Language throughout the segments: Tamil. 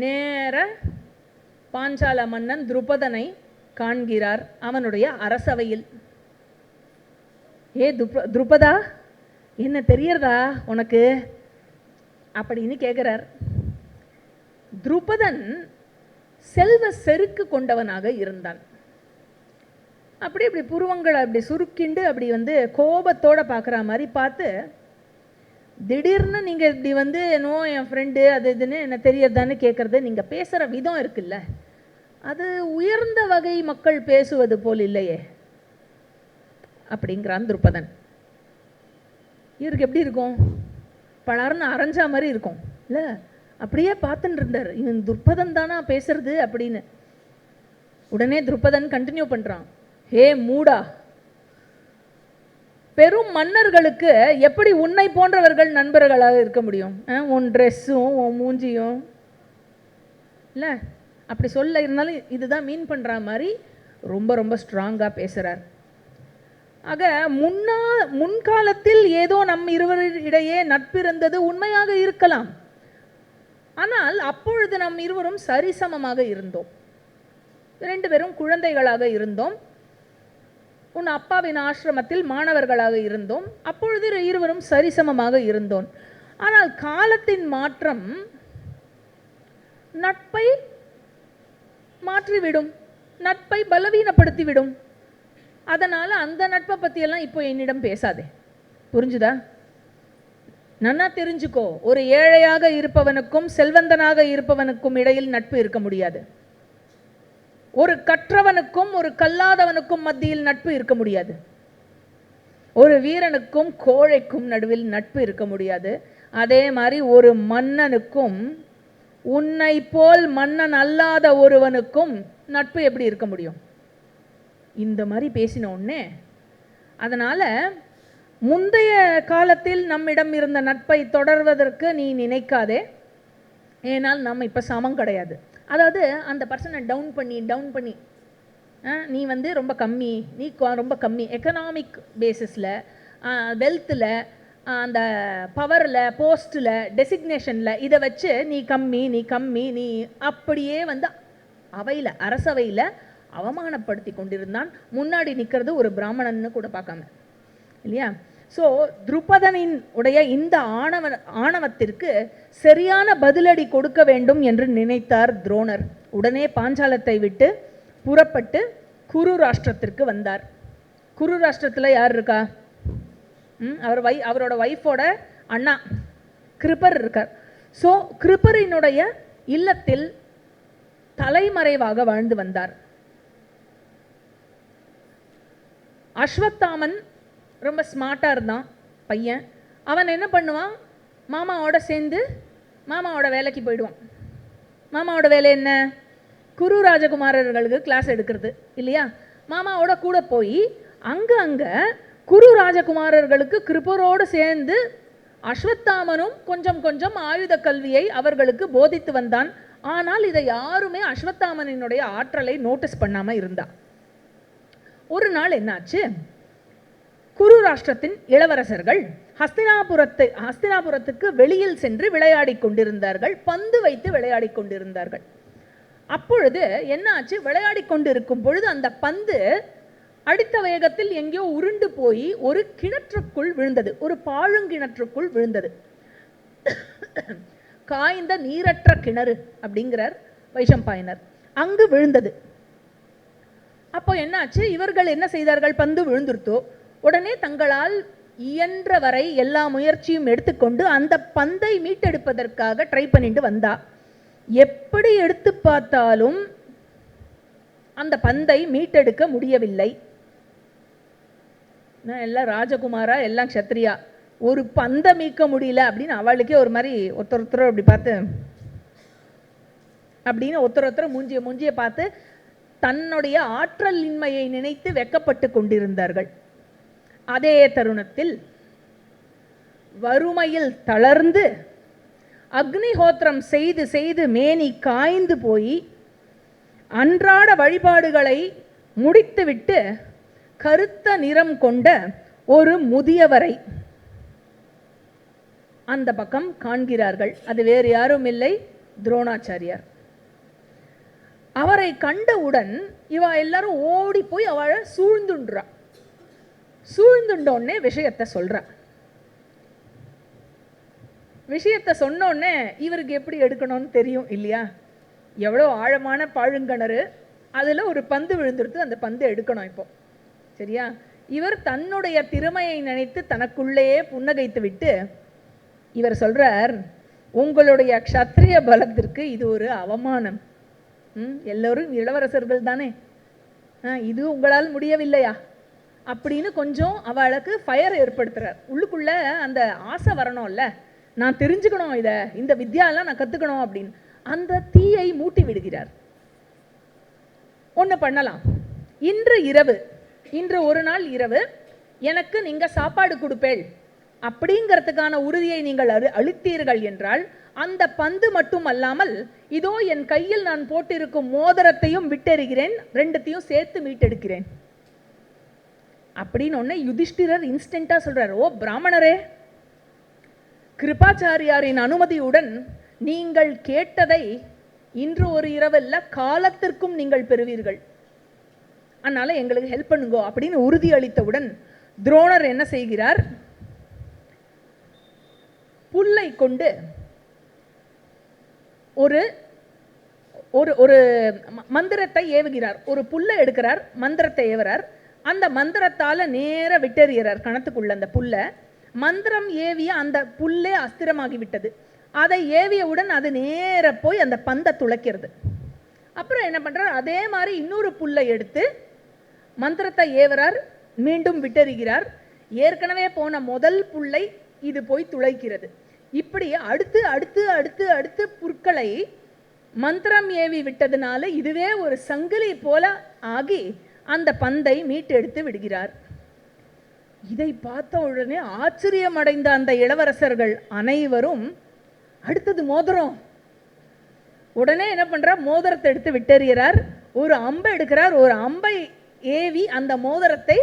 நேர பாஞ்சால மன்னன் துருபதனை காண்கிறார் அவனுடைய அரசவையில். ஏ துருபதா, என்ன தெரியறதா உனக்கு அப்படின்னு கேட்கிறார். துருபதன் செல்வ செருக்கு கொண்டவனாக இருந்தான். அப்படி இப்படி புருவங்களை அப்படி சுருக்கிண்டு அப்படி கோபத்தோட பார்க்குற மாதிரி பார்த்து, திடீர்னு நீங்கள் இப்படி நோ என் ஃப்ரெண்டு அது இதுன்னு என்ன தெரியறதான்னு கேட்குறது, நீங்கள் பேசுகிற விதம் இருக்குல்ல, அது உயர்ந்த வகை மக்கள் பேசுவது போல் இல்லையே அப்படிங்கிறான் துருபதன். இவருக்கு எப்படி இருக்கும்? பலர்னு அரைஞ்சா மாதிரி இருக்கும் இல்லை? அப்படியே பார்த்துட்டு இருந்தார், இவன் துருபதன் தானா பேசுறது அப்படின்னு. உடனே துருபதன் கண்டினியூ பண்ணுறான். ஹே மூடா, பெரும் மன்னர்களுக்கு எப்படி உன்னை போன்றவர்கள் நண்பர்களாக இருக்க முடியும்? உன் ட்ரெஸ்ஸும் உன் மூஞ்சியும் இல்லை அப்படி சொல்ல இருந்தாலும் இதுதான் மீன் பண்ணுற மாதிரி ரொம்ப ரொம்ப ஸ்ட்ராங்காக பேசுகிறார். ஆக முன்காலத்தில் ஏதோ நம் இருவரிடையே நட்பு இருந்தது உண்மையாக இருக்கலாம். ஆனால் அப்பொழுது நம் இருவரும் சரிசமமாக இருந்தோம். 2 பேரும் குழந்தைகளாக இருந்தோம். உன் அப்பாவின் ஆசிரமத்தில் மாணவர்களாக இருந்தோம். அப்பொழுது இருவரும் சரிசமமாக இருந்தோம். ஆனால் காலத்தின் மாற்றம் நட்பை மாற்றிவிடும், நட்பை பலவீனப்படுத்திவிடும். அதனால் அந்த நட்பை பற்றியெல்லாம் இப்போ என்னிடம் பேசாதே, புரிஞ்சுதா? நன்னா தெரிஞ்சுக்கோ, ஒரு ஏழையாக இருப்பவனுக்கும் செல்வந்தனாக இருப்பவனுக்கும் இடையில் நட்பு இருக்க முடியாது. ஒரு கற்றவனுக்கும் ஒரு கல்லாதவனுக்கும் மத்தியில் நட்பு இருக்க முடியாது. ஒரு வீரனுக்கும் கோழைக்கும் நடுவில் நட்பு இருக்க முடியாது. அதே மாதிரி ஒரு மன்னனுக்கும் உன்னை போல் மன்னன் அல்லாத ஒருவனுக்கும் நட்பு எப்படி இருக்க முடியும்? இந்த மாதிரி பேசின உடனே, அதனால் முந்தைய காலத்தில் நம்மிடம் இருந்த நட்பை தொடர்வதற்கு நீ நினைக்காதே. ஏனால் நம்ம இப்போ சமம் கிடையாது. அதாவது அந்த பர்சனை டவுன் பண்ணி நீ ரொம்ப கம்மி, நீ ரொம்ப கம்மி எக்கனாமிக் பேசிஸில், வெல்த்தில், அந்த பவரில், போஸ்ட்டில், டெசிக்னேஷனில் இதை வச்சு நீ கம்மி நீ அப்படியே அவையில் அரசவையில் அவமானப்படுத்தி கொண்டிருந்தான். முன்னாடி நிற்கிறது ஒரு பிராமணன்னு கூட பார்க்காம, இல்லையா? ஸோ துருபதனின் உடைய இந்த ஆணவத்திற்கு சரியான பதிலடி கொடுக்க வேண்டும் என்று நினைத்தார் துரோணர். உடனே பாஞ்சாலத்தை விட்டு புறப்பட்டு குரு ராஷ்டிரத்திற்கு வந்தார். குரு ராஷ்டிரத்தில் யார் இருக்கா? அவரோட ஒய்ஃபோட அண்ணா கிருபர் இருக்கார். ஸோ கிருபரினுடைய இல்லத்தில் தலைமறைவாக வாழ்ந்து வந்தார். அஸ்வத்தாமன் ரொம்ப ஸ்மார்ட்டாக இருந்தான் பையன். அவன் என்ன பண்ணுவான்? மாமாவோட சேர்ந்து மாமாவோட வேலைக்கு போயிடுவான். மாமாவோட வேலை என்ன? குரு ராஜகுமாரர்களுக்கு கிளாஸ் எடுக்கிறது, இல்லையா? மாமாவோட கூட போய் அங்கே குரு ராஜகுமாரர்களுக்கு கிருபரோடு சேர்ந்து அஸ்வத்தாமனும் கொஞ்சம் கொஞ்சம் ஆயுத கல்வியை அவர்களுக்கு போதித்து வந்தான். ஆனால் இதை யாருமே அஸ்வத்தாமனினுடைய ஆற்றலை நோட்டீஸ் பண்ணாமல் இருந்தா. ஒரு நாள் என்னாச்சு? குரு ராஷ்டிரத்தின் இளவரசர்கள் ஹஸ்தினாபுரத்துக்கு வெளியில் சென்று விளையாடி கொண்டிருந்தார்கள். பந்து வைத்து விளையாடி கொண்டிருந்தார்கள். அப்பொழுது என்னாச்சு? விளையாடி கொண்டிருக்கும் பொழுது அந்த பந்து அடித்த வேகத்தில் எங்கேயோ உருண்டு போய் ஒரு கிணற்றுக்குள் விழுந்தது, ஒரு பாழுங்கிணற்றுக்குள் விழுந்தது. காய்ந்த நீரற்ற கிணறு அப்படிங்கிறார் வைஷம்பாயனர். அங்கு விழுந்தது. அப்போ என்னாச்சு? இவர்கள் என்ன செய்தார்கள்? பந்து விழுந்துருத்தோ உடனே தங்களால் இயன்ற வரை எல்லா முயற்சியும் எடுத்துக்கொண்டு அந்த பந்தை மீட்டெடுப்பதற்காக ட்ரை பண்ணிட்டு வந்தா. எப்படி எடுத்து பார்த்தாலும் அந்த பந்தை மீட்டெடுக்க முடியவில்லை. எல்லாம் ராஜகுமாரா, எல்லாம் க்ஷத்ரியா, ஒரு பந்தை மீட்க முடியல அப்படின்னு அவளுக்கே ஒரு மாதிரி ஒருத்தர் அப்படி பார்த்து அப்படின்னு ஒருத்தர் மூஞ்சிய பார்த்து தன்னுடைய ஆற்றல் இன்மையை நினைத்து வெக்கப்பட்டு கொண்டிருந்தார்கள். அதே தருணத்தில் வறுமையில் தளர்ந்து அக்னிஹோத்திரம் செய்து செய்து மேனி காய்ந்து போய் அன்றாட வழிபாடுகளை முடித்துவிட்டு கருத்த நிறம் கொண்ட ஒரு முதியவரை அந்த பக்கம் காண்கிறார்கள். அது வேறு யாரும் இல்லை, துரோணாச்சாரியார். அவரை கண்டவுடன் இவ எல்லாரும் ஓடி போய் அவளை சூழ்ந்துன்றா. சூழ்ந்துட்டோடனே விஷயத்தை சொல்றா. விஷயத்தை சொன்னோடனே இவருக்கு எப்படி எடுக்கணும்னு தெரியும் இல்லையா? எவ்வளோ ஆழமான பாழுங்கணறு, அதில் ஒரு பந்து விழுந்துடுத்து, அந்த பந்து எடுக்கணும் இப்போ. சரியா? இவர் தன்னுடைய திறமையை நினைத்து தனக்குள்ளேயே புன்னகைத்து விட்டு இவர் சொல்றார், உங்களுடைய க்ஷத்ரிய பலத்திற்கு இது ஒரு அவமானம். எல்லோரும் இளவரசர்கள் தானே, இது உங்களால் முடியவில்லையா அப்படின்னு கொஞ்சம் அவளுக்கு ஃபயர் ஏற்படுத்துறார். உள்ளுக்குள்ள அந்த ஆசை வரணும்ல, நான் தெரிஞ்சுக்கணும், இந்த வித்யாலாம் நான் கற்றுக்கணும் அப்படின்னு அந்த தீயை மூட்டி விடுகிறார். ஒன்று பண்ணலாம், இன்று ஒரு நாள் இரவு எனக்கு நீங்கள் சாப்பாடு கொடுப்பேள் அப்படிங்கிறதுக்கான உறுதியை நீங்கள் அளித்தீர்கள் என்றால் அந்த பந்து மட்டும் அல்லாமல் இதோ என் கையில் நான் போட்டிருக்கும் மோதிரத்தையும் விட்டெறிகிறேன், ரெண்டுத்தையும் சேர்த்து மீட்டெடுக்கிறேன் அப்படின்னு ஒன்று யுதிஷ்டிரர் இன்ஸ்டன்ட்டாக சொல்கிறார். ஓ பிராமணரே, கிருபாச்சாரியாரின் அனுமதியுடன் நீங்கள் கேட்டதை இன்று ஒரு இரவல்ல காலத்திற்கும் நீங்கள் பெறுவீர்கள், அதனால எங்களுக்கு ஹெல்ப் பண்ணுங்கோ அப்படின்னு உறுதி அளித்தவுடன் துரோணர் என்ன செய்கிறார்? புல்லை கொண்டு ஒரு ஒரு மந்திரத்தை ஏவுகிறார். ஒரு புல்லை எடுக்கிறார், மந்திரத்தை ஏவுறார். அந்த மந்திரத்தால் நேர விட்டெறிகிறார் கணத்துக்குள்ள. அந்த புல்லை மந்திரம் ஏவிய அந்த புல்லே அஸ்திரமாகி விட்டது. அதை ஏவியவுடன் அது நேர போய் அந்த பந்தை துளைக்கிறது. அப்புறம் என்ன பண்ணுறார்? அதே மாதிரி இன்னொரு புல்லை எடுத்து மந்திரத்தை ஏவுறார், மீண்டும் விட்டெறிகிறார். ஏற்கனவே போன முதல் புல்லை இது போய் துளைக்கிறது. இப்படி அடுத்து அடுத்து அடுத்து அடுத்து புற்களை மந்திரம் ஏவி விட்டதுனால இதுவே ஒரு சங்கிலி போல ஆகி அந்த பந்தை மீட்டெடுத்து விடுகிறார். இதை பார்த்த உடனே ஆச்சரியமடைந்த அந்த இளவரசர்கள் அனைவரும் அடுத்தது மோதிரம். உடனே என்ன பண்றார்? மோதிரத்தை எடுத்து விட்டெறிகிறார். ஒரு அம்பை எடுக்கிறார். ஒரு அம்பை ஏவி அந்த மோதிரத்தை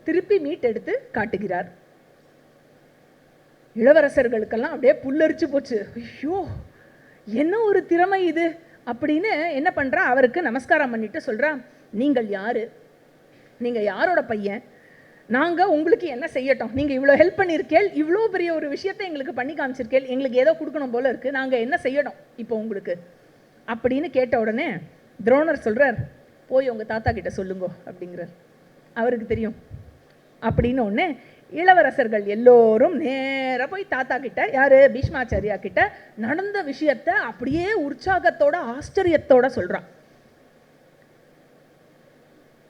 திருப்பி மீட்டெடுத்து காட்டுகிறார். இளவரசர்களுக்கெல்லாம் அப்படியே புல்லரிச்சு போச்சு. ஐயோ, என்ன ஒரு திறமை இது அப்படின்னு என்ன பண்றா? அவருக்கு நமஸ்காரம் பண்ணிட்டு சொல்றா, நீங்கள் யாரு? நீங்க யாரோட பையன்? நாங்க உங்களுக்கு என்ன செய்யட்டும்? நீங்க இவ்வளோ ஹெல்ப் பண்ணியிருக்கேள், இவ்வளோ பெரிய ஒரு விஷயத்தை எங்களுக்கு பண்ணி காமிச்சிருக்கேள், எங்களுக்கு ஏதோ கொடுக்கணும் போல இருக்கு, நாங்க என்ன செய்யணும் இப்போ உங்களுக்கு அப்படின்னு கேட்ட உடனே துரோணர் சொல்றார், போய் உங்க தாத்தா கிட்ட சொல்லுங்க அப்படிங்கிறார். அவருக்கு தெரியும் அப்படின்னு ஒன்று. இளவரசர்கள் எல்லோரும் நேர போய் தாத்தா கிட்ட, யாரு? பீஷ்மாச்சாரியா கிட்ட நடந்த விஷயத்தை அப்படியே உற்சாகத்தோட ஆச்சரியத்தோட சொல்றான்.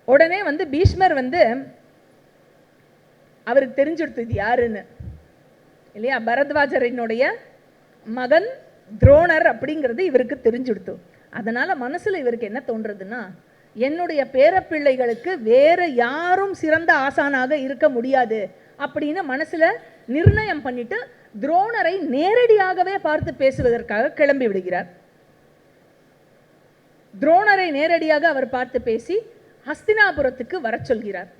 உடனே பீஷ்மர் அவருக்கு தெரிஞ்சுடுத்து இது யாருன்னு இல்லையா? பரத்வாஜரினுடைய மகன் துரோணர் அப்படிங்கிறது இவருக்கு தெரிஞ்சுடுத்து. அதனால மனசுல இவருக்கு என்ன தோன்றதுன்னா, என்னுடைய பேரப்பிள்ளைகளுக்கு வேற யாரும் சிறந்த ஆசானாக இருக்க முடியாது அப்படின்னு மனசுல நிர்ணயம் பண்ணிட்டு துரோணரை நேரடியாகவே பார்த்து பேசுவதற்காக கிளம்பி விடுகிறார். துரோணரை நேரடியாக அவர் பார்த்து பேசி ஹஸ்தினாபுரத்துக்கு வர சொல்கிறார்.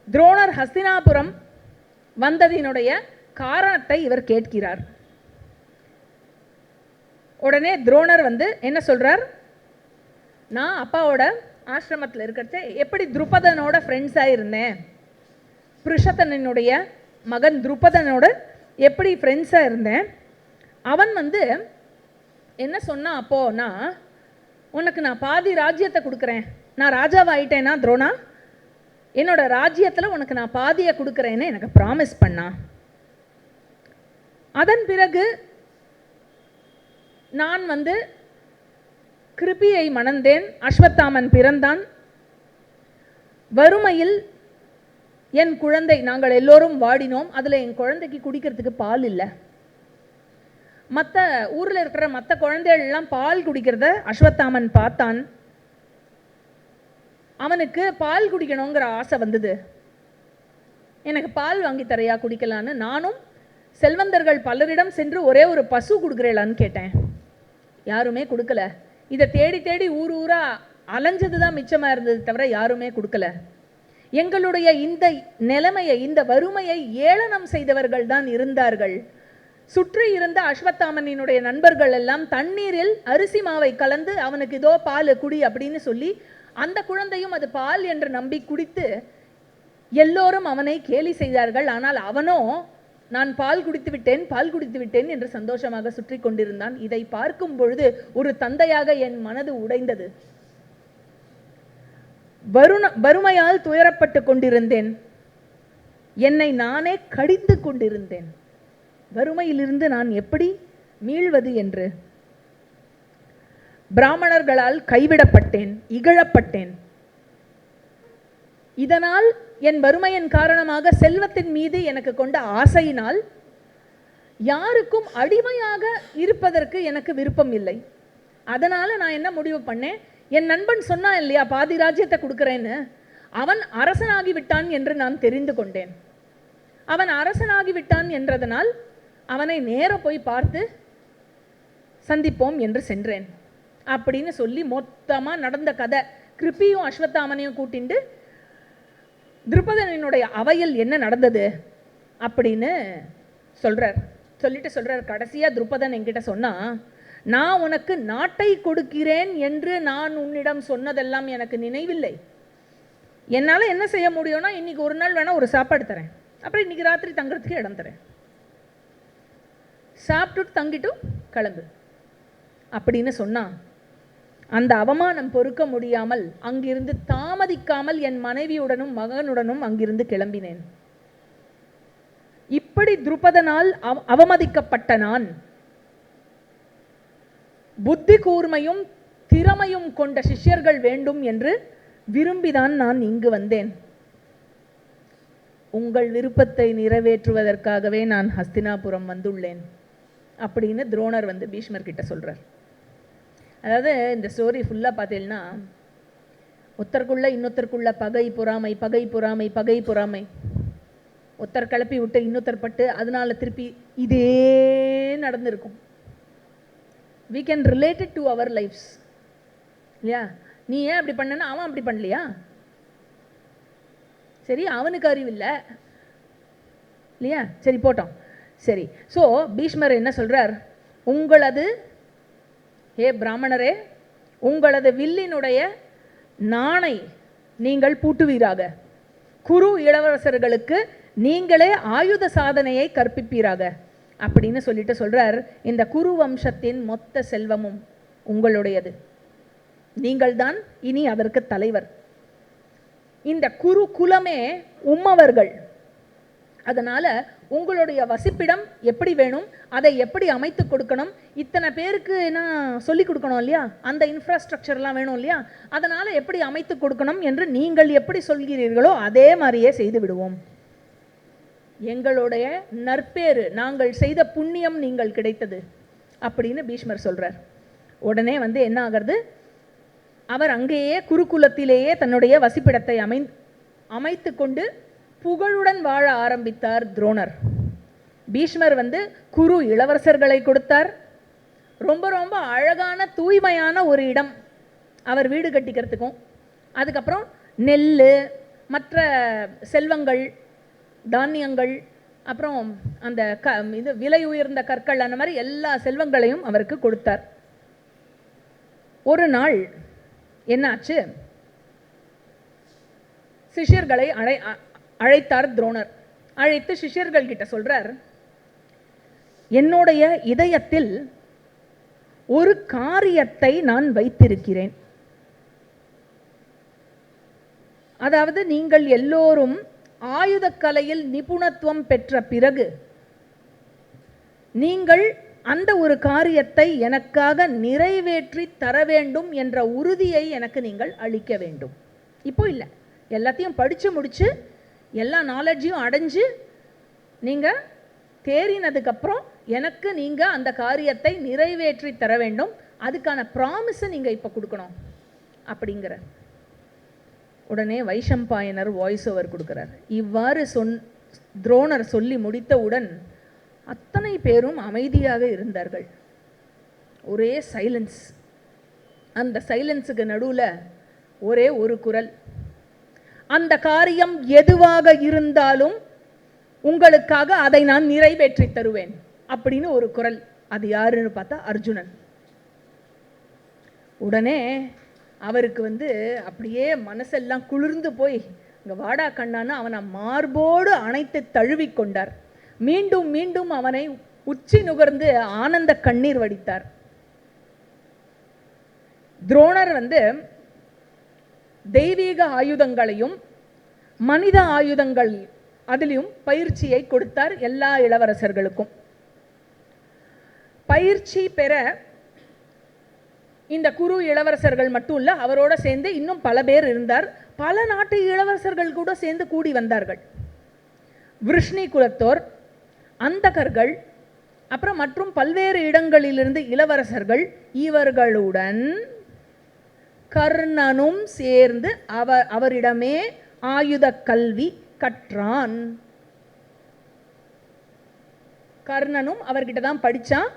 துரோணர் ஹஸ்தினாபுரம் வந்ததினுடைய காரணத்தை இவர் கேட்கிறார். உடனே துரோணர் என்ன சொல்றார்? நான் அப்பாவோட ஆசிரமத்தில் இருக்கிறத எப்படி துருபதனோட ஃப்ரெண்ட்ஸாக இருந்தேன், பிருஷதனனுடைய மகன் துருபதனோட எப்படி ஃப்ரெண்ட்ஸாக இருந்தேன். அவன் என்ன சொன்னான் அப்போனா, உனக்கு நான் பாதி ராஜ்யத்தை கொடுக்குறேன், நான் ராஜாவாயிட்டேனா துரோணா, என்னோட ராஜ்யத்தில் உனக்கு நான் பாதியை கொடுக்குறேன்னு எனக்கு ப்ராமிஸ் பண்ணான். அதன் பிறகு நான் கிருபியை மணந்தேன், அஸ்வத்தாமன் பிறந்தான். வறுமையில் என் குழந்தை, நாங்கள் எல்லோரும் வாடினோம். அதில் என் குழந்தைக்கு குடிக்கிறதுக்கு பால் இல்லை. மற்ற ஊரில் இருக்கிற மற்ற குழந்தைகள்லாம் பால் குடிக்கிறத அஸ்வத்தாமன் பார்த்தான். அவனுக்கு பால் குடிக்கணுங்கிற ஆசை வந்தது. எனக்கு பால் வாங்கி தரையா குடிக்கலான்னு நானும் செல்வந்தர்கள் பலரிடம் சென்று ஒரே ஒரு பசு கொடுக்குறேளான்னு கேட்டேன். யாருமே கொடுக்கல. இதை தேடி தேடி ஊர் ஊரா அலைஞ்சது தான் மிச்சமாக இருந்தது தவிர யாருமே கொடுக்கல. எங்களுடைய இந்த நிலைமையை, இந்த வறுமையை ஏளனம் செய்தவர்கள் தான் இருந்தார்கள். சுற்றி இருந்த அஸ்வத்தாமனினுடைய நண்பர்கள் எல்லாம் தண்ணீரில் அரிசி மாவை கலந்து அவனுக்கு இதோ பால் குடி அப்படின்னு சொல்லி அந்த குழந்தையும் அது பால் என்று நம்பி குடித்து எல்லோரும் அவனை கேலி செய்தார்கள். ஆனால் அவனோ நான் பால் குடித்து விட்டேன் என்று சந்தோஷமாக சுற்றி கொண்டிருந்தான். இதை பார்க்கும் பொழுது ஒரு தந்தையாக என் மனது உடைந்தது. வறுமையால் துயரப்பட்டு கொண்டிருந்தேன். என்னை நானே கடிந்து கொண்டிருந்தேன். வறுமையிலிருந்து நான் எப்படி மீள்வது என்று. பிராமணர்களால் கைவிடப்பட்டேன், இகழப்பட்டேன். இதனால் என் வறுமையின் காரணமாக செல்வத்தின் மீது எனக்கு கொண்ட ஆசையினால் யாருக்கும் அடிமையாக இருப்பதற்கு எனக்கு விருப்பம் இல்லை. அதனால நான் என்ன முடிவு பண்ணேன், என் நண்பன் சொன்னான் இல்லையா பாதி ராஜ்யத்தை கொடுக்குறேன்னு, அவன் அரசனாகி விட்டான் என்று நான் தெரிந்து கொண்டேன். அவன் அரசனாகி விட்டான் என்றதனால் அவனை நேர போய் பார்த்து சந்திப்போம் என்று சென்றேன் அப்படின்னு சொல்லி மொத்தமா நடந்த கதை. கிருப்பியும் அஸ்வத்தாமனையும் கூட்டிண்டு துருபதனுடைய அவையில் என்ன நடந்தது அப்படின்னு சொல்றார். கடைசியா துருபதன் என்கிட்ட சொன்னா, நான் உனக்கு நாட்டை கொடுக்கிறேன் என்று நான் உன்னிடம் சொன்னதெல்லாம் எனக்கு நினைவில்லை. என்னால் என்ன செய்ய முடியும்னா, இன்னைக்கு ஒரு நாள் வேணா ஒரு சாப்பாடு தரேன், அப்புறம் இன்னைக்கு ராத்திரி தங்குறதுக்கு இடம் தரேன், சாப்பிட்டு தங்கிட்டு கிளம்பு அப்படின்னு சொன்னா, அந்த அவமானம் பொறுக்க முடியாமல் அங்கிருந்து தாமதிக்காமல் என் மனைவியுடனும் மகனுடனும் அங்கிருந்து கிளம்பினேன். இப்படி துருபதனால் அவமதிக்கப்பட்ட நான் புத்தி கூர்மையும் திறமையும் கொண்ட சிஷ்யர்கள் வேண்டும் என்று விரும்பிதான் நான் இங்கு வந்தேன். உங்கள் விருப்பத்தை நிறைவேற்றுவதற்காகவே நான் ஹஸ்தினாபுரம் வந்துள்ளேன் அப்படின்னு துரோணர் வந்து பீஷ்மர் கிட்ட சொல்றார். அதாவது இந்த ஸ்டோரி ஃபுல்லா பார்த்தீங்கன்னா, ஒருத்தருக்குள்ள இன்னொருத்தருக்குள்ள பகை பொறாமை ஒருத்தர் கிளப்பி விட்டு இன்னொருத்தர் பட்டு அதனால திருப்பி இதே நடந்திருக்கும். we can relate it to our lives இல்லையா? நீ ஏன் அப்படி பண்ணனா, அவன் அப்படி பண்ணலையா, சரி அவனுக்கு அறிவு இல்லை இல்லையா, சரி போட்டோம் சரி. ஸோ பீஷ்மர் என்ன சொல்றார், உங்களது ஹே பிராமணரே, உங்களது வில்லினுடைய நாணை நீங்கள் பூட்டுவீராக, குரு இளவரசர்களுக்கு நீங்களே ஆயுத சாதனையை கற்பிப்பீராக அப்படின்னு சொல்லிட்டு சொல்றார். இந்த குரு வம்சத்தின் மொத்த செல்வமும் உங்களுடையது, நீங்கள் தான் இனி அதற்கு தலைவர். இந்த குரு குலமே உம்மவர்கள். அதனால உங்களுடைய வசிப்பிடம் எப்படி வேணும், அதை எப்படி அமைத்து கொடுக்கணும், இத்தனை பேருக்கு என்ன சொல்லி கொடுக்கணும் இல்லையா, அந்த இன்ஃப்ராஸ்ட்ரக்சர்லாம் வேணும் இல்லையா, அதனால எப்படி அமைத்து கொடுக்கணும் என்று நீங்கள் எப்படி சொல்கிறீர்களோ அதே மாதிரியே செய்து விடுவோம். எங்களுடைய நற்பேறு, நாங்கள் செய்த புண்ணியம் நீங்கள் கிடைத்தது அப்படின்னு பீஷ்மர் சொல்றார். உடனே வந்து என்ன ஆகிறது, அவர் அங்கேயே குருகுலத்திலேயே தன்னுடைய வசிப்பிடத்தை அமைத்து கொண்டு புகழுடன் வாழ ஆரம்பித்தார் துரோணர். பீஷ்மர் வந்து குரு இளவரசர்களை கொடுத்தார். ரொம்ப ரொம்ப அழகான தூய்மையான ஒரு இடம் அவர் வீடு கட்டிக்கிறதுக்கும், அதுக்கப்புறம் நெல் மற்ற செல்வங்கள் தானியங்கள் அப்புறம் அந்த இது விலை உயர்ந்த கற்கள் அந்த மாதிரி எல்லா செல்வங்களையும் அவருக்கு கொடுத்தார். ஒரு நாள் என்னாச்சு, சிஷ்யர்களை அழைத்தார் துரோணர். அழைத்து சிஷ்யர்கள் கிட்ட சொல்றார், என்னுடைய இதயத்தில் ஒரு காரியத்தை நான் வைத்திருக்கிறேன். அதாவது நீங்கள் எல்லோரும் ஆயுத கலையில் நிபுணத்துவம் பெற்ற பிறகு நீங்கள் அந்த ஒரு காரியத்தை எனக்காக நிறைவேற்றி தர வேண்டும் என்ற உறுதியை எனக்கு நீங்கள் அளிக்க வேண்டும். இப்போ இல்லை, எல்லாத்தையும் படித்து முடித்து எல்லா நாலேஜையும் அடைஞ்சு நீங்கள் தேறினதுக்கப்புறம் எனக்கு நீங்கள் அந்த காரியத்தை நிறைவேற்றி தர வேண்டும், அதுக்கான ப்ராமிஸை நீங்கள் இப்போ கொடுக்கணும் அப்படிங்கிற. உடனே வைஷம்பாயனர் வாய்ஸ் ஓவர் கொடுக்கிறார். இவ்வாறு துரோணர் சொல்லி முடித்தவுடன் அத்தனை பேரும் அமைதியாக இருந்தார்கள். ஒரே சைலன்ஸ். அந்த சைலன்ஸுக்கு நடுவில் ஒரே ஒரு குரல், அந்த காரியம் எதுவாக இருந்தாலும் உங்களுக்காக அதை நான் நிறைவேற்றி தருவேன் அப்படின்னு ஒரு குரல். அது யாருன்னு பார்த்தா அர்ஜுனன். உடனே அவருக்கு அப்படியே மனசெல்லாம் குளிர்ந்து போய், இங்க வாடா கண்ணான்னு அவனை மார்போடு அணைத்து தழுவி கொண்டார். மீண்டும் மீண்டும் அவனை உச்சி நுகர்ந்து ஆனந்த கண்ணீர் வடித்தார். துரோணர் தெய்வீக ஆயுதங்களையும் மனித ஆயுதங்கள் அதிலும் பயிற்சியை கொடுத்தார் எல்லா இளவரசர்களுக்கும். பயிற்சி பெற இந்த குரு இளவரசர்கள் மட்டும் இல்ல, அவரோட சேர்ந்து இன்னும் பல பேர் இருந்தார். பல நாட்டு இளவரசர்கள் கூட சேர்ந்து கூடி வந்தார்கள். விருஷ்ணி குலத்தோர், அந்தகர்கள், அப்புறம் மற்றும் பல்வேறு இடங்களிலிருந்து இளவரசர்கள், இவர்களுடன் கர்ணனும் சேர்ந்து அவரிடமே ஆயுத கல்வி கற்றான். கர்ணனும் அவர்கிட்ட தான் படிச்சான்.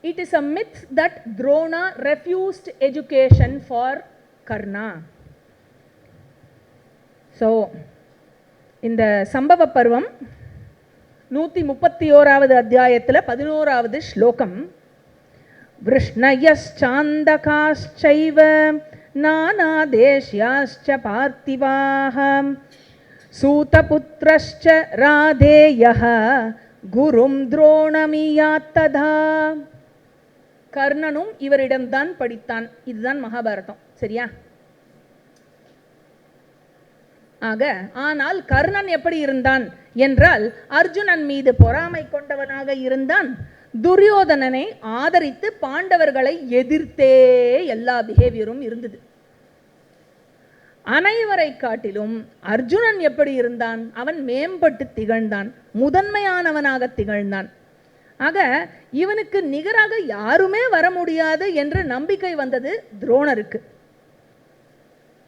It is a myth that Drona refused education for Karna. So, இந்த சம்பவ பருவம் 131வது அத்தியாயத்தில் 11வது ஸ்லோகம். விருஷ்ணயச்சாந்தகாశ్చைவ நானாதேஷ்யாశ్చ பார்த்திவாः சூதபுத்ரश्చ ராதேயः குரும் துரோணமியாத்ததா. கர்ணனும் இவரிடம்தான் படித்தான். இதுதான் மகாபாரதம். சரியா? ஆனால் கர்ணன் எப்படி இருந்தான் என்றால், அர்ஜுனன் மீது பொறாமை கொண்டவனாக இருந்தான். துரியோதனனை ஆதரித்து பாண்டவர்களை எதிர்த்தே எல்லா பிஹேவியரும் இருந்தது. அனைவரை காட்டிலும் அர்ஜுனன் எப்படி இருந்தான்? அவன் மேம்பட்டு திகழ்ந்தான், முதன்மையானவனாக திகழ்ந்தான். ஆக இவனுக்கு நிகராக யாருமே வர முடியாது என்ற நம்பிக்கை வந்தது துரோணருக்கு.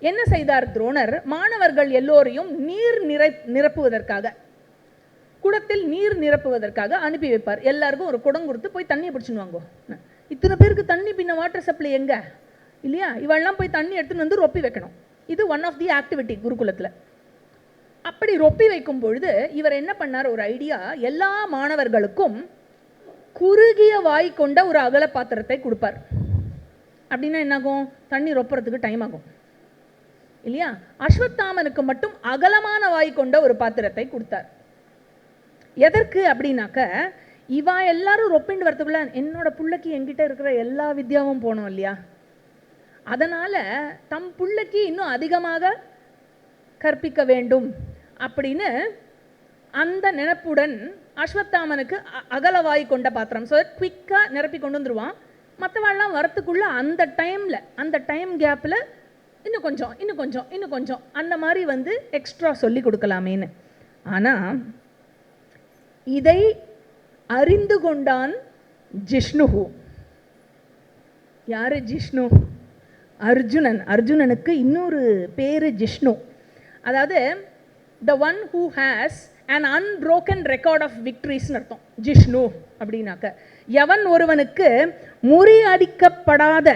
என்ன செய்தார் துரோணர்? மாணவர்கள் எல்லோரையும் நீர் நிரப்புவதற்காக, குடத்தில் நீர் நிரப்புவதற்காக அனுப்பி வைப்பார். எல்லாருக்கும் ஒரு குடம் கொடுத்து போய் தண்ணியை பிடிச்சுன்னு வாங்கோ. இத்தனை பேருக்கு தண்ணி பின்ன வாட்டர் சப்ளை எங்க இல்லையா? இவெல்லாம் போய் தண்ணி எடுத்துன்னு வந்து ரொப்பி வைக்கணும். இது ஒன் ஆஃப் தி ஆக்டிவிட்டி குருகுலத்தில். அப்படி ரொப்பி வைக்கும் பொழுது இவர் என்ன பண்ணார்? ஒரு ஐடியா. எல்லா மாணவர்களுக்கும் குறுகிய வாய் கொண்ட ஒரு அகல பாத்திரத்தை கொடுப்பார். அப்படின்னா என்னாகும்? தண்ணி ரொப்புறதுக்கு டைம் ஆகும் இல்லையா? அஸ்வத்தாமனுக்கு மட்டும் அகலமான வாய் கொண்ட ஒரு பாத்திரத்தை கொடுத்தார். எதற்கு அப்படின்னாக்க, இவா எல்லாரும் ரொப்பிண்டு வரத்துக்குள்ள என்னோட புள்ளைக்கு என்கிட்ட இருக்கிற எல்லா வித்யாவும் போனோம் இல்லையா? அதனால தம் புள்ளைக்கு இன்னும் அதிகமாக கற்பிக்க வேண்டும் அப்படின்னு அந்த நினைப்புடன் அஸ்வத்தாமனுக்கு அகலவாய் கொண்ட பாத்திரம், ஸோ குவிக்காக நிரப்பி கொண்டு வந்துடுவான். மற்றவாள்லாம் வரத்துக்குள்ள அந்த டைம் கேப்பில் இன்னும் கொஞ்சம் அந்த மாதிரி எக்ஸ்ட்ரா சொல்லி கொடுக்கலாமேன்னு. ஆனால் இதை அறிந்து கொண்டான் ஜிஷ்ணு. யாரு ஜிஷ்ணு? அர்ஜுனன். அர்ஜுனனுக்கு இன்னொரு பேரு ஜிஷ்ணு. அதாவது the one who has an unbroken record of victories அர்த்தம் ஜிஷ்ணு அப்படின்னாக்க. எவன் ஒருவனுக்கு முறியடிக்கப்படாத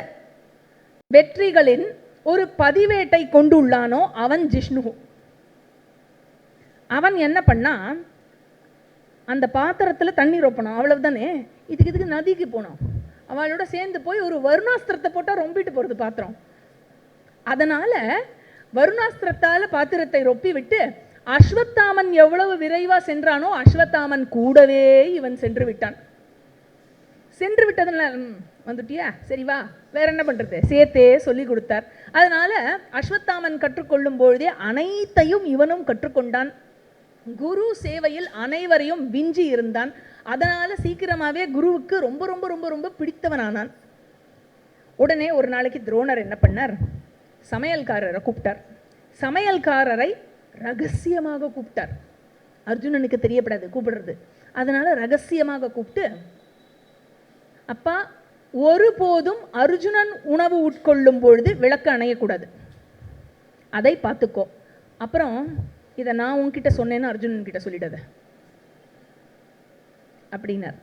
வெற்றிகளின் ஒரு பதிவேட்டை கொண்டுள்ளானோ அவன் ஜிஷ்ணு. அவன் என்ன பண்ணா, அந்த பாத்திரத்தில் தண்ணி ரொப்பணும், அவ்வளவுதானே. இதுக்கு நதிக்கு போனோம், அவளோட சேர்ந்து போய் ஒரு வருணாஸ்திரத்தை போட்டால் ரொம்பிட்டு போகிறது பாத்திரம். அதனால வருணாஸ்திரத்தால் பாத்திரத்தை ரொப்பி விட்டு அஸ்வத்தாமன் எவ்வளவு விரைவா சென்றானோ அஸ்வத்தாமன் கூடவே இவன் சென்று விட்டான். சென்று விட்டதுனால வந்துட்டியா, சரி வா, வேற என்ன பண்றது, சேர்த்தே சொல்லி கொடுத்தார். அதனால அஸ்வத்தாமன் கற்றுக்கொள்ளும் பொழுதே அனைத்தையும் இவனும் கற்றுக்கொண்டான். குரு சேவையில் அனைவரையும் விஞ்சி இருந்தான். அதனால சீக்கிரமாவே குருவுக்கு ரொம்ப ரொம்ப ரொம்ப ரொம்ப பிடித்தவனானான். உடனே ஒரு நாளைக்கு துரோணர் என்ன பண்ணார்? சமையல்காரரை கூப்பிட்டார். சமையல்காரரை ரகசியமாக கூப்பிட்டார். அர்ஜுனனுக்கு தெரியப்படாது கூப்பிடுறது. அதனால ரகசியமாக கூப்பிட்டு, அப்பா, ஒருபோதும் அர்ஜுனன் உணவு உட்கொள்ளும் பொழுது விளக்கு அணையக்கூடாது, அதை பார்த்துக்கோ. அப்புறம் இதை நான் உன்கிட்ட சொன்னேன்னு அர்ஜுனன் கிட்ட சொல்லிடாத அப்படின்னார்.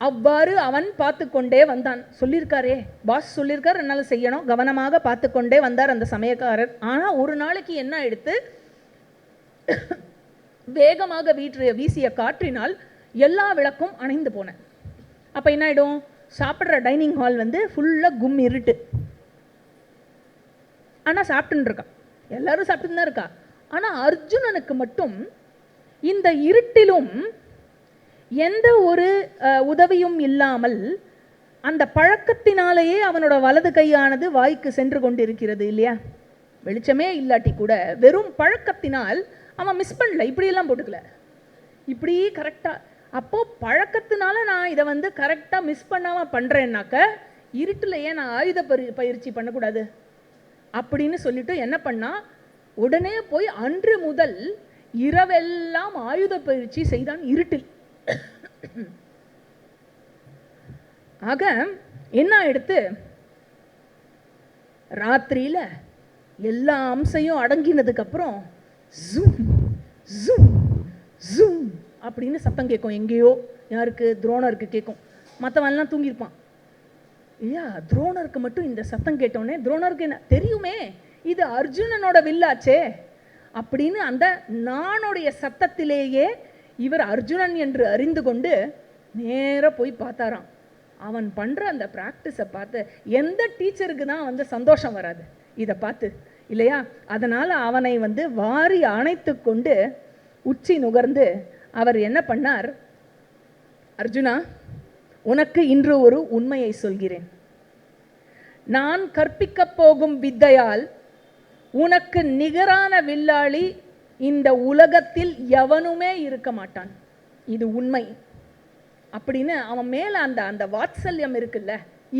அவ்வாறு அவன் பார்த்து கொண்டே வந்தான். சொல்லியிருக்காரே, பாஸ் சொல்லியிருக்கார், என்னால் செய்யணும், கவனமாக பார்த்து கொண்டே வந்தார் அந்த சமயக்காரர். ஆனால் ஒரு நாளைக்கு என்ன எடுத்து வேகமாக வீசிய காற்றினால் எல்லா விளக்கும் அணைந்து போன. அப்போ என்ன ஆகிடும், சாப்பிட்ற டைனிங் ஹால் வந்து ஃபுல்லாக கும் இருட்டு. ஆனால் சாப்பிட்டுன்னு இருக்கா, எல்லாரும் சாப்பிட்டு தான் இருக்கா. ஆனால் அர்ஜுனனுக்கு மட்டும் இந்த இருட்டிலும் எந்த ஒரு உதவியும் இல்லாமல் அந்த பழக்கத்தினாலேயே அவனோட வலது கையானது வாய்க்கு சென்று கொண்டிருக்கிறது இல்லையா. வெளிச்சமே இல்லாட்டி கூட வெறும் பழக்கத்தினால் அவன் மிஸ் பண்ணல, இப்படியெல்லாம் போட்டுக்கல, இப்படி கரெக்டாக. அப்போது பழக்கத்தினால நான் இதை வந்து கரெக்டாக மிஸ் பண்ணாமல் பண்ணுறேன்னாக்க இருட்டில் ஏன் நான் ஆயுத பயிற்சி பண்ணக்கூடாது அப்படின்னு சொல்லிட்டு என்ன பண்ணா, உடனே போய் அன்று முதல் இரவெல்லாம் ஆயுத பயிற்சி செய்தான் இருட்டில். ஆக என்ன எடுத்து ராத்திரியில எல்லா அம்சையும் அடங்கினதுக்கு அப்புறம் ஜூம் ஜூம் ஜூம் அப்படின்னு சத்தம் கேட்கும். எங்கேயோ யாருக்கு, துரோணருக்கு கேட்கும். மற்றவன்லாம் தூங்கியிருப்பான் இல்லையா. துரோணருக்கு மட்டும் இந்த சத்தம் கேட்டோன்னே, துரோணருக்கு என்ன தெரியுமே இது அர்ஜுனனோட வில்லாச்சே அப்படின்னு அந்த நானுடைய சத்தத்திலேயே இவர் அர்ஜுனன் என்று அறிந்து கொண்டு நேராக போய் பார்த்தாராம். அவன் பண்ணுற அந்த ப்ராக்டிஸை பார்த்து எந்த டீச்சருக்கு தான் வந்து சந்தோஷம் வராது இதை பார்த்து இல்லையா. அதனால் அவனை வந்து வாரி அணைத்து கொண்டு உச்சி நுகர்ந்து அவர் என்ன பண்ணார், அர்ஜுனா உனக்கு இன்று ஒரு உண்மையை சொல்கிறேன். நான் கற்பிக்கப் போகும் வித்தையால் உனக்கு நிகரான வில்லாளி இந்த உலகத்தில் எவனுமே இருக்க மாட்டான், இது உண்மை அப்படின்னு அவன் மேலே அந்த அந்த வாத்சல்யம் இருக்குல்ல.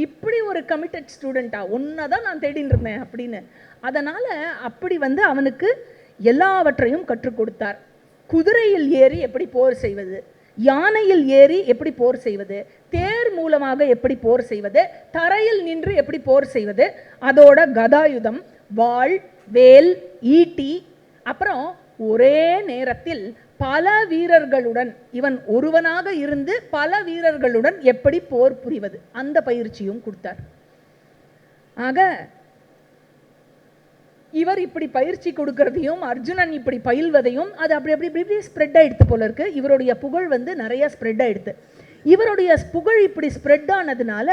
இப்படி ஒரு கமிட்டட் ஸ்டூடெண்ட்டா ஒன்றை தான் நான் தேடின்னு இருந்தேன் அப்படின்னு. அதனால் அப்படி வந்து அவனுக்கு எல்லாவற்றையும் கற்றுக் கொடுத்தார். குதிரையில் ஏறி எப்படி போர் செய்வது, யானையில் ஏறி எப்படி போர் செய்வது, தேர் மூலமாக எப்படி போர் செய்வது, தரையில் நின்று எப்படி போர் செய்வது, அதோட கதாயுதம், வாள், வேல், ஈட்டி, அப்புறம் ஒரே நேரத்தில் பல வீரர்களுடன், இவன் ஒருவனாக இருந்து பல வீரர்களுடன் எப்படி போர் புரிவது, அந்த பயிற்சியும் கொடுத்தார். ஆக இவர் இப்படி பயிற்சி கொடுக்கறதையும் அர்ஜுனன் இப்படி பயில்வதையும் அது அப்படி அப்படி இப்படி ஸ்ப்ரெட் ஆகிடுத்து போல இருக்கு. இவருடைய புகழ் வந்து நிறைய ஸ்ப்ரெட் ஆகிடுது. இவருடைய புகழ் இப்படி ஸ்ப்ரெட் ஆனதுனால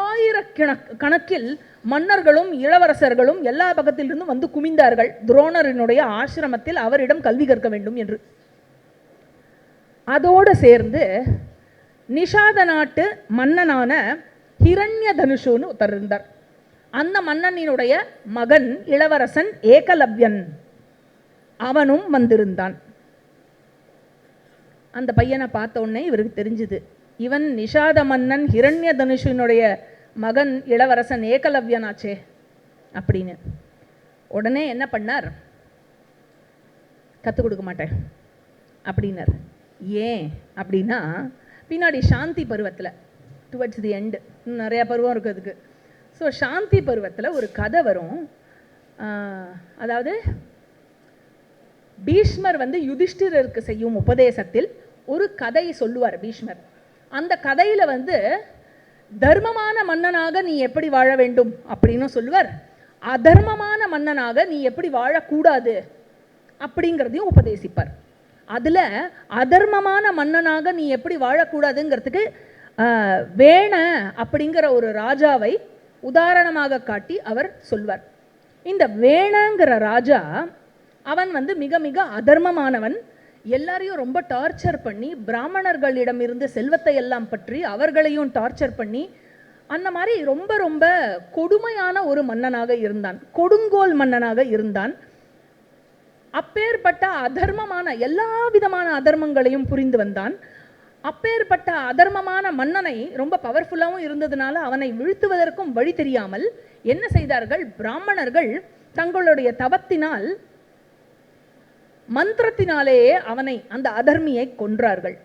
ஆயிரக்கணக்கில் மன்னர்களும் இளவரசர்களும் எல்லா பக்கத்திலிருந்தும் வந்து குமிந்தார்கள் துரோணரினுடைய ஆசிரமத்தில் அவரிடம் கல்வி கற்க வேண்டும் என்று. அதோடு சேர்ந்து நிஷாத நாட்டு மன்னனான ஹிரண்ய தனுஷுன்னு ஒருத்தர் இருந்தார். அந்த மன்னனினுடைய மகன் இளவரசன் ஏகலவ்யன், அவனும் வந்திருந்தான். அந்த பையனை பார்த்த உடனே இவருக்கு தெரிஞ்சுது, இவன் நிஷாத மன்னன் ஹிரண்ய தனுஷினுடைய மகன் இளவரசன் ஏகலவ்யனாச்சே அப்படின்னு. உடனே என்ன பண்ணார், கற்றுக் கொடுக்க மாட்டேன் அப்படின்னார். ஏன் அப்படின்னா பின்னாடி சாந்தி பருவத்தில் டுவர்ட்ஸ் தி எண்டு நிறையா பருவம் இருக்குது அதுக்கு. ஸோ சாந்தி பருவத்தில் ஒரு கதை வரும். அதாவது பீஷ்மர் வந்து யுதிஷ்டிரருக்கு செய்யும் உபதேசத்தில் ஒரு கதை சொல்லுவார் பீஷ்மர். அந்த கதையில் வந்து தர்மமான மன்னனாக நீ எப்படி வாழ வேண்டும் அப்படின்னு சொல்லுவார், அதர்மமான மன்னனாக நீ எப்படி வாழக்கூடாது அப்படிங்கிறதையும் உபதேசிப்பார். அதில் அதர்மமான மன்னனாக நீ எப்படி வாழக்கூடாதுங்கிறதுக்கு வேண அப்படிங்கிற ஒரு ராஜாவை உதாரணமாக காட்டி அவர் சொல்வார். இந்த வேணங்கிற ராஜா அவன் வந்து மிக மிக அதர்மமானவன். எல்லாரையும் ரொம்ப டார்ச்சர் பண்ணி பிராமணர்களிடமிருந்து செல்வத்தை எல்லாம் பற்றி அவர்களையும் டார்ச்சர் பண்ணி அந்த மாதிரி ரொம்ப ரொம்ப கொடுமையான ஒரு மன்னனாக இருந்தான், கொடுங்கோல் மன்னனாக இருந்தான். அப்பேற்பட்ட அதர்மமான எல்லா விதமான அதர்மங்களையும் புரிந்து வந்தான். அப்பேற்பட்ட அதர்மமான மன்னனை ரொம்ப பவர்ஃபுல்லாகவும் இருந்ததுனால அவனை வீழ்த்துவதற்கும் வழி தெரியாமல் என்ன செய்தார்கள், பிராமணர்கள் தங்களுடைய தவத்தினால் மந்திரத்தினாலேயே அவனை அந்த அதர்மியை கொன்றார்கள்.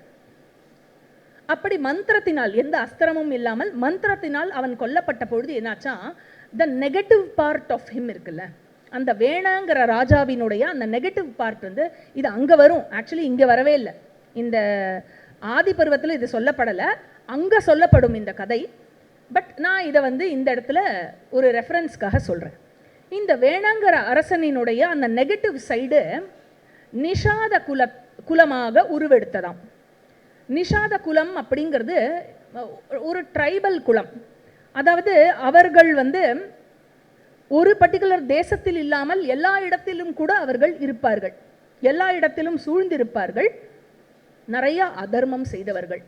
அப்படி மந்திரத்தினால், எந்த அஸ்திரமும் இல்லாமல் மந்திரத்தினால் அவன் கொல்லப்பட்ட பொழுது என்னாச்சா, the negative part of him இருக்குல்ல, அந்த வேணாங்கிற ராஜாவினுடைய அந்த நெகட்டிவ் பார்ட் வந்து இது அங்கே வரும். ஆக்சுவலி இங்கே வரவே இல்லை, இந்த ஆதி பருவத்தில் இது சொல்லப்படலை, அங்கே சொல்லப்படும் இந்த கதை. பட் நான் இதை வந்து இந்த இடத்துல ஒரு ரெஃபரன்ஸ்க்காக சொல்கிறேன். இந்த வேணாங்கிற அரசனினுடைய அந்த நெகட்டிவ் சைடு நிஷாத குலமாக உருவெடுத்ததாம். நிஷாத குலம் அப்படிங்கிறது ஒரு ட்ரைபல் குலம். அதாவது அவர்கள் வந்து ஒரு பர்டிகுலர் தேசத்தில் இல்லாமல் எல்லா இடத்திலும் கூட அவர்கள் இருப்பார்கள், எல்லா இடத்திலும் சூழ்ந்திருப்பார்கள், நிறைய அதர்மம் செய்தவர்கள்.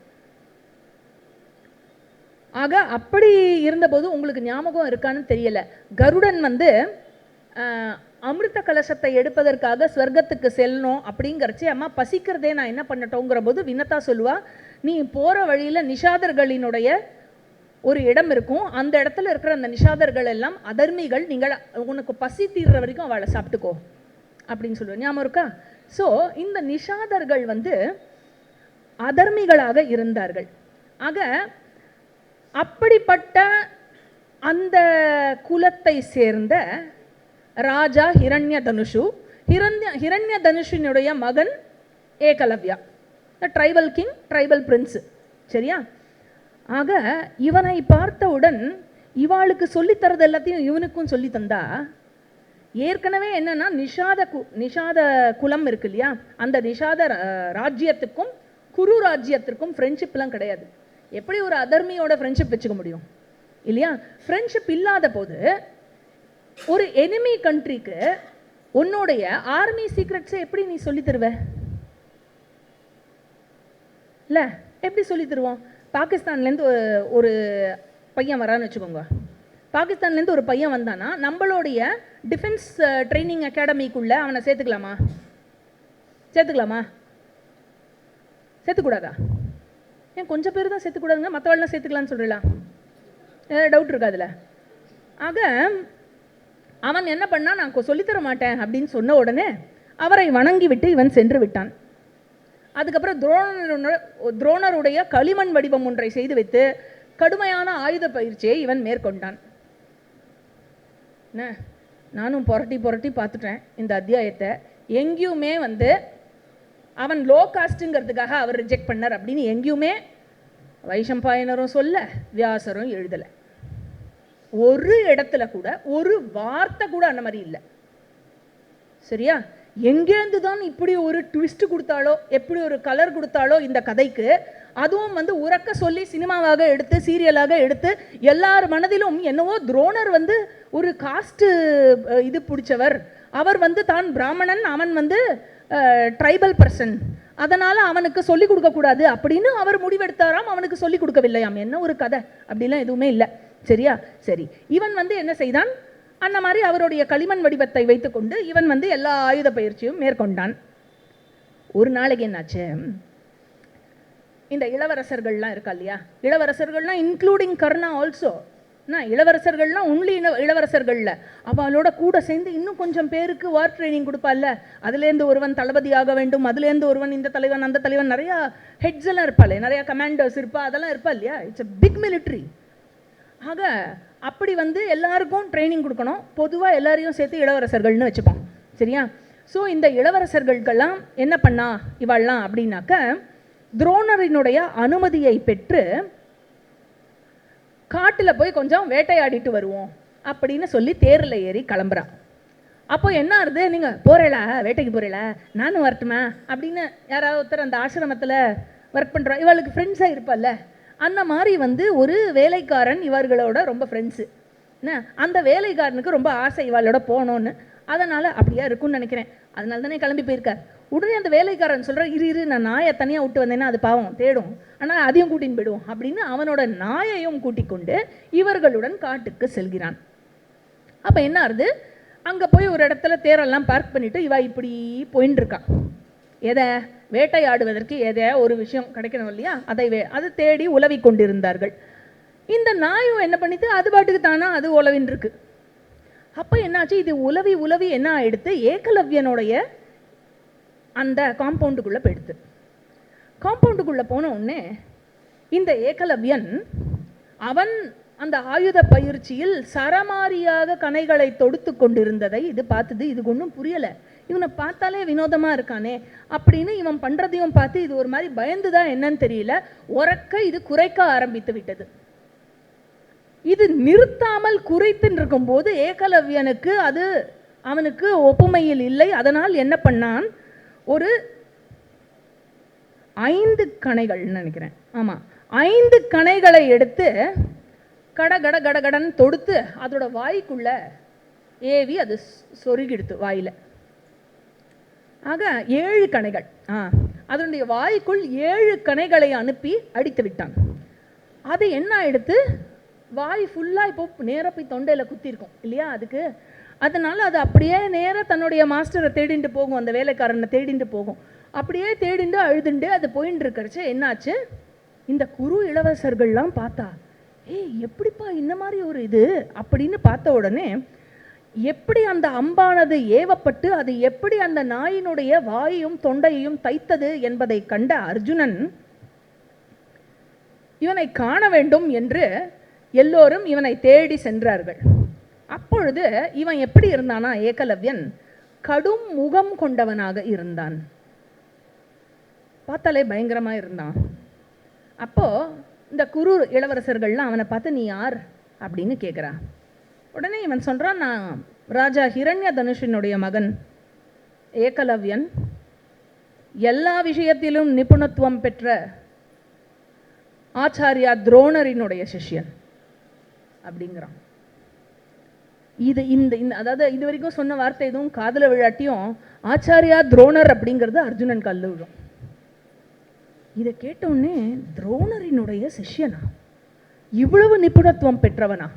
ஆக அப்படி இருந்தபோது உங்களுக்கு ஞாபகம் இருக்கான்னு தெரியல, கருடன் வந்து அமிர்த கலசத்தை எடுப்பதற்காக ஸ்வர்க்கத்துக்கு செல்லணும் அப்படிங்கிறச்சு, அம்மா பசிக்கிறதே நான் என்ன பண்ணட்டோங்கிற போது வினதா சொல்லுவா, நீ போகிற வழியில் நிஷாதர்களினுடைய ஒரு இடம் இருக்கும், அந்த இடத்துல இருக்கிற அந்த நிஷாதர்கள் எல்லாம் அதர்மிகள், நீங்கள் உனக்கு பசி தீர்ற வரைக்கும் அவளை சாப்பிட்டுக்கோ அப்படின்னு சொல்லுவேன். ஞாபகம் இருக்கா? ஸோ இந்த நிஷாதர்கள் வந்து அதர்மிகளாக இருந்தார்கள். ஆக அப்படிப்பட்ட அந்த குலத்தை சேர்ந்த ராஜா ஹிரண்ய தனுஷு, ஹிரண்ய தனுஷினுடைய மகன் Ekalavya, tribal king, tribal Prince. சரியா? ஆக இவனை பார்த்தவுடன் இவாளுக்கு சொல்லித்தரது எல்லாத்தையும் இவனுக்கும் சொல்லி தந்தா, ஏற்கனவே என்னன்னா நிஷாத குலம் இருக்கு இல்லையா, அந்த நிஷாத ராஜ்யத்துக்கும் குரு ராஜ்யத்திற்கும் ஃப்ரெண்ட்ஷிப்லாம் கிடையாது. எப்படி ஒரு அதர்மியோட ஃப்ரெண்ட்ஷிப் வச்சுக்க முடியும் இல்லையா? ஃப்ரெண்ட்ஷிப் இல்லாத போது ஒரு எனிமி கண்ட்ரிக்கு உன்னுடைய ஆர்மி சீக்ரெட்ஸை எப்படி நீ சொல்லி தருவ? இல்லை, எப்படி சொல்லி தருவோம்? பாகிஸ்தான்லேருந்து ஒரு பையன் வரான்னு வச்சுக்கோங்க, பாகிஸ்தான்லேருந்து ஒரு பையன் வந்தானா நம்மளுடைய டிஃபென்ஸ் ட்ரைனிங் அகாடமிக்குள்ளே அவனை சேர்த்துக்கலாமா? சேர்த்துக்கூடாதா? ஏன் கொஞ்சம் பேர் தான் சேர்த்துக்கூடாதுங்க, மற்றவாள்லாம் சேர்த்துக்கலான்னு சொல்கிறலாம்? டவுட் இருக்கா அதில்? ஆக அவன் என்ன பண்ணா, நான் சொல்லித்தர மாட்டேன் அப்படின்னு சொன்ன உடனே அவரை வணங்கி விட்டு இவன் சென்று விட்டான். அதுக்கப்புறம் துரோணருடைய களிமண் வடிவம் ஒன்றை செய்து வைத்து கடுமையான ஆயுத பயிற்சியை இவன் மேற்கொண்டான். நானும் புரட்டி பார்த்துட்டேன் இந்த அத்தியாயத்தை. எங்கேயுமே வந்து அவன் லோ காஸ்ட்டுங்கிறதுக்காக அவர் ரிஜெக்ட் பண்ணார் அப்படின்னு எங்கேயுமே வைஷம்பாயனரும் சொல்ல, வியாசரும் எழுதலை. ஒரு இடத்துல கூட ஒரு வார்த்தை கூட அந்த மாதிரி இல்லை. சரியா? எங்கேருந்து தான் இப்படி ஒரு ட்விஸ்ட் கொடுத்தாலோ, எப்படி ஒரு கலர் கொடுத்தாலோ இந்த கதைக்கு, அதுவும் வந்து உறக்க சொல்லி சினிமாவாக எடுத்து சீரியலாக எடுத்து எல்லார் மனதிலும் என்னவோ துரோணர் வந்து ஒரு காஸ்ட் இது பிடிச்சவர், அவர் வந்து தான் பிராமணன், அவன் வந்து ட்ரைபல் பர்சன், அதனால் அவனுக்கு சொல்லிக் கொடுக்கக்கூடாது அப்படின்னு அவர் முடிவெடுத்தாராம். அவனுக்கு சொல்லிக் கொடுக்கவில்லையாம். என்ன ஒரு கதை! அப்படிலாம் எதுவுமே இல்லை. சரியா? சரி, இவன் வந்து என்ன செய்தான், அந்த மாதிரி அவருடைய களிமண் வடிவத்தை வைத்துக்கொண்டு இவன் வந்து எல்லா ஆயுத பயிற்சியும் மேற்கொண்டான். ஒரு நாளைக்கு என்னாச்சு, இந்த இளவரசர்கள்லாம் இருக்கா இல்லையா, இளவரசர்கள்லாம் இன்க்ளூடிங் கர்ணா ஆல்சோ, இளவரசர்கள்லாம் ஒன்லி இளவரசர்கள்ல அவளோட கூட சேர்ந்து இன்னும் கொஞ்சம் பேருக்கு வார் ட்ரைனிங் கொடுப்பாள்ல, அதுலேருந்து ஒருவன் தளபதி ஆக வேண்டும், அதுலேருந்து ஒருவன் இந்த தலைவன் அந்த தலைவன், நிறையா ஹெட்ஸ் எல்லாம் இருப்பாள், நிறையா கமாண்டர்ஸ் இருப்பா, அதெல்லாம் இருப்பா இல்லையா. It's a big military. ஆக அப்படி வந்து எல்லாருக்கும் ட்ரைனிங் கொடுக்கணும். பொதுவாக எல்லாரையும் சேர்த்து இளவரசர்கள்னு வச்சுப்போம். சரியா? ஸோ இந்த இளவரசர்களுக்கெல்லாம் என்ன பண்ணா இவாள்லாம் அப்படின்னாக்க, துரோணரினுடைய அனுமதியை பெற்று காட்டில் போய் கொஞ்சம் வேட்டையாடிட்டு வருவோம் அப்படின்னு சொல்லி தேரில் ஏறி கிளம்புறான். அப்போ என்ன ஆகுது, நீங்கள் போகிறீங்களா, வேட்டைக்கு போகிறீங்களா, நானும் வரட்டுமா அப்படின்னு யாராவது ஒருத்தர் அந்த ஆசிரமத்தில் ஒர்க் பண்ணுறா, இவளுக்கு ஃப்ரெண்ட்ஸாக இருப்பாள்ல, அந்த மாதிரி வந்து ஒரு வேலைக்காரன் இவர்களோட ரொம்ப ஃப்ரெண்ட்ஸு. என்ன, அந்த வேலைக்காரனுக்கு ரொம்ப ஆசை இவளோட போகணுன்னு, அதனால் அப்படியா இருக்குன்னு நினைக்கிறேன், அதனால தானே கிளம்பி போயிருக்கார். உடனே அந்த வேலைக்காரன் சொல்கிறார், இரு நான் நாயை தனியாக விட்டு வந்தேன்னா அது பாவம் தேடும், ஆனால் அதையும் கூட்டின்னு போயிடுவோம் அப்படின்னு அவனோட நாயையும் கூட்டிக் கொண்டு இவர்களுடன் காட்டுக்கு செல்கிறான். அப்போ என்ன ஆகுது, அங்கே போய் ஒரு இடத்துல தேரெல்லாம் பார்க் பண்ணிவிட்டு இவ இப்படி போயின்னு இருக்கான். எதை வேட்டையாடுவதற்கு எதை ஒரு விஷயம் கிடைக்கணும் இல்லையா, அதை தேடி உலவி கொண்டிருந்தார்கள். இந்த நாயும் என்ன பண்ணிட்டு அது பாட்டுக்கு தானா அது உலவின் இருக்கு. அப்போ என்னாச்சு, இது உலவி என்ன ஆயிடுத்து, ஏகலவ்யனுடைய அந்த காம்பவுண்டுக்குள்ளே போயிடுத்து. காம்பவுண்டுக்குள்ளே போன உடனே இந்த ஏகலவ்யன் அவன் அந்த ஆயுத பயிற்சியில் சரமாரியாக கணைகளை தொடுத்து கொண்டிருந்ததை இது பார்த்தது. இதுக்கு ஒன்றும் புரியலை, இவனை பார்த்தாலே வினோதமாக இருக்கானே அப்படின்னு இவன் பண்ணுறதையும் பார்த்து இது ஒரு மாதிரி பயந்துதான் என்னன்னு தெரியல, உறக்க இது குறைக்க ஆரம்பித்து விட்டது. இது நிறுத்தாமல் குறைத்துன்னு இருக்கும்போது ஏகலவ்யனுக்கு அது அவனுக்கு ஒப்புமையில் இல்லை. அதனால் என்ன பண்ணான், ஒரு 5 கணைகள்னு நினைக்கிறேன், ஆமாம் 5 கணைகளை எடுத்து கடன்னு தொடுத்து அதோட வாய்க்குள்ள ஏவி அது சொருகிடுத்து வாயில். ஆக 7 கணைகள், அதனுடைய வாய்க்குள் 7 கணைகளை அனுப்பி அடித்து விட்டான். அது என்ன ஆயிடுத்து, வாய் ஃபுல்லாக இப்போ நேராக போய் தொண்டையில் குத்திருக்கும் இல்லையா அதுக்கு. அதனால் அது அப்படியே நேராக தன்னுடைய மாஸ்டரை தேடிட்டு போகும், அந்த வேலைக்காரனை தேடிட்டு போகும். அப்படியே தேடிண்டு அழுதுண்டு அது போயின்னு இருக்கிறச்சு என்னாச்சு, இந்த குரு இளவரசர்கள்லாம் பார்த்தா எப்படிப்பா இந்த மாதிரி ஒரு இது அப்படின்னு பார்த்த உடனே எப்படி அந்த அம்பானது ஏவப்பட்டு அது எப்படி அந்த நாயினுடைய வாயையும் தொண்டையையும் தைத்தது என்பதை கண்ட அர்ஜுனன் இவனை காண வேண்டும் என்று எல்லோரும் இவனை தேடி சென்றார்கள். அப்பொழுது இவன் எப்படி இருந்தானா, ஏகலவ்யன் கடும் முகம் கொண்டவனாக இருந்தான். பார்த்தாலே பயங்கரமா இருந்தான். அப்போ இந்த குரு இளவரசர்கள்லாம் அவனை பார்த்து நீ யார் அப்படின்னு கேட்குறான். உடனே இவன் சொல்றான், நான் ராஜா ஹிரண்ய தனுஷினுடைய மகன் ஏகலவ்யன், எல்லா விஷயத்திலும் நிபுணத்துவம் பெற்ற ஆச்சாரியா துரோணரினுடைய சிஷ்யன் அப்படிங்கிறான். இது இந்த அதாவது இது வரைக்கும் சொன்ன வார்த்தை எதுவும் காதல விழாட்டியும் ஆச்சாரியா துரோணர் அப்படிங்கிறது அர்ஜுனன் கல்லு விழும். இதை கேட்டவுடனே துரோணரினுடைய சிஷ்யனா, இவ்வளவு நிபுணத்துவம் பெற்றவனா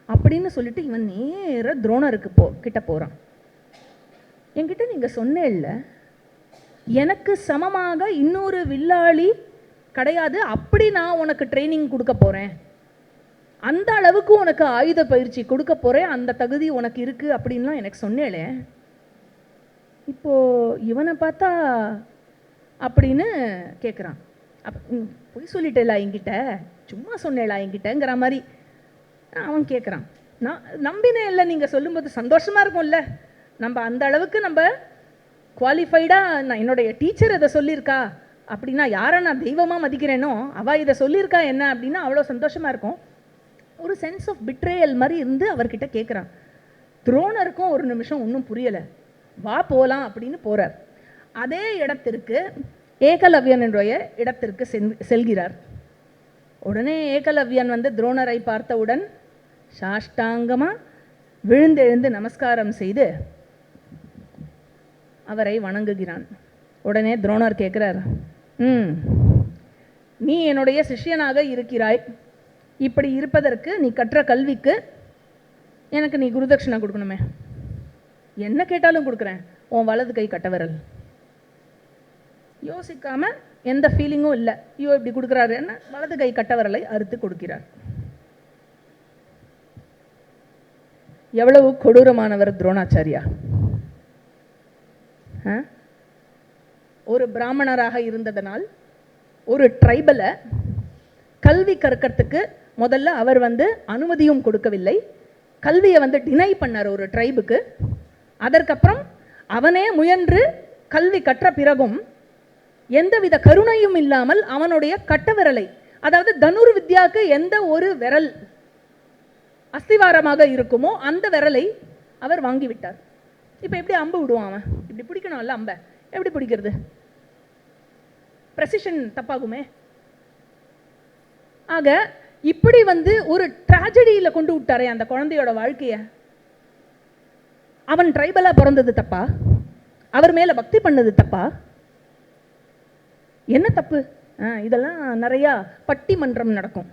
அப்படின்னு சொல்லிட்டு இவன் நேர துரோணருக்கு கிட்ட போறான். என்கிட்ட நீங்க சொன்னேல்ல எனக்கு சமமாக இன்னொரு வில்லாளி கிடையாது, அப்படி நான் உனக்கு ட்ரைனிங் கொடுக்க போறேன், அந்த அளவுக்கு உனக்கு ஆயுத பயிற்சி கொடுக்க போறேன், அந்த தகுதி உனக்கு இருக்கு அப்படின்லாம் எனக்கு சொன்னேளே, இப்போ இவனை பார்த்தா அப்படின்னு கேட்குறான். பொய் சொல்லிட்டேலா என்கிட்ட, சும்மா சொன்னேளா என்கிட்டங்கிற மாதிரி அவன் கேட்குறான். நான் நம்பினே இல்லை, நீங்கள் சொல்லும்போது சந்தோஷமாக இருக்கும்ல, நம்ம அந்த அளவுக்கு நம்ம குவாலிஃபைடாக, நான் என்னுடைய டீச்சர் இதை சொல்லியிருக்கா அப்படின்னா, யாரை நான் தெய்வமாக மதிக்கிறேனோ அவள் இதை சொல்லியிருக்கா என்ன அப்படின்னா அவ்வளோ சந்தோஷமாக இருக்கும். ஒரு சென்ஸ் ஆஃப் பிட்ரேயல் மாதிரி இருந்து அவர்கிட்ட கேட்குறான். துரோணருக்கும் ஒரு நிமிஷம் ஒன்றும் புரியலை, வா போகலாம் அப்படின்னு போகிறார். அதே இடத்திற்கு ஏகலவ்யன் என்ற இடத்திற்கு செல்கிறார். உடனே ஏகலவ்யன் வந்து துரோணரை பார்த்தவுடன் சாஷ்டாங்கமாக விழுந்தெழுந்து நமஸ்காரம் செய்து அவரை வணங்குகிறான். உடனே துரோணர் கேட்குறார், நீ என்னுடைய சிஷ்யனாக இருக்கிறாய், இப்படி இருப்பதற்கு நீ கற்ற கல்விக்கு எனக்கு நீ குருதட்சிணை கொடுக்கணுமே. என்ன கேட்டாலும் கொடுக்குறேன், உன் வலது கை கட்ட விரல். யோசிக்காம எந்த ஃபீலிங்கும் இல்லை, ஐயோ இப்படி கொடுக்குறாரு என்ன, வலது கை கட்ட விரலை அறுத்து கொடுக்கிறார். எவ்வளவு கொடூரமானவர் துரோணாச்சாரியா. ஒரு பிராமணராக இருந்ததனால் ஒரு ட்ரைபலை கல்வி கற்கிறதுக்கு முதல்ல அவர் வந்து அனுமதியும் கொடுக்கவில்லை, கல்வியை வந்து டினை பண்ணார் ஒரு ட்ரைபுக்கு. அதற்கப்புறம் அவனே முயன்று கல்வி கற்ற பிறகும் எந்தவித கருணையும் இல்லாமல் அவனுடைய கட்ட விரலை, அதாவது தனுர் வித்யாவுக்கு எந்த ஒரு விரல் அஸ்திவாரமாக இருக்குமோ அந்த விரலை அவர் வாங்கிவிட்டார். இப்போ எப்படி அம்பு விடுவான் அவன், இப்படி பிடிக்கணும்ல அம்பை, எப்படி பிடிக்கிறது, ப்ரெசிஷன் தப்பாகுமே. ஆக இப்படி வந்து ஒரு ட்ராஜடியில் கொண்டு விட்டாரே அந்த குழந்தையோட வாழ்க்கைய. அவன் ட்ரைபலா பிறந்தது தப்பா, அவர் மேல பக்தி பண்ணது தப்பா, என்ன தப்பு? இதெல்லாம் நிறையா பட்டிமன்றம் நடக்கும்.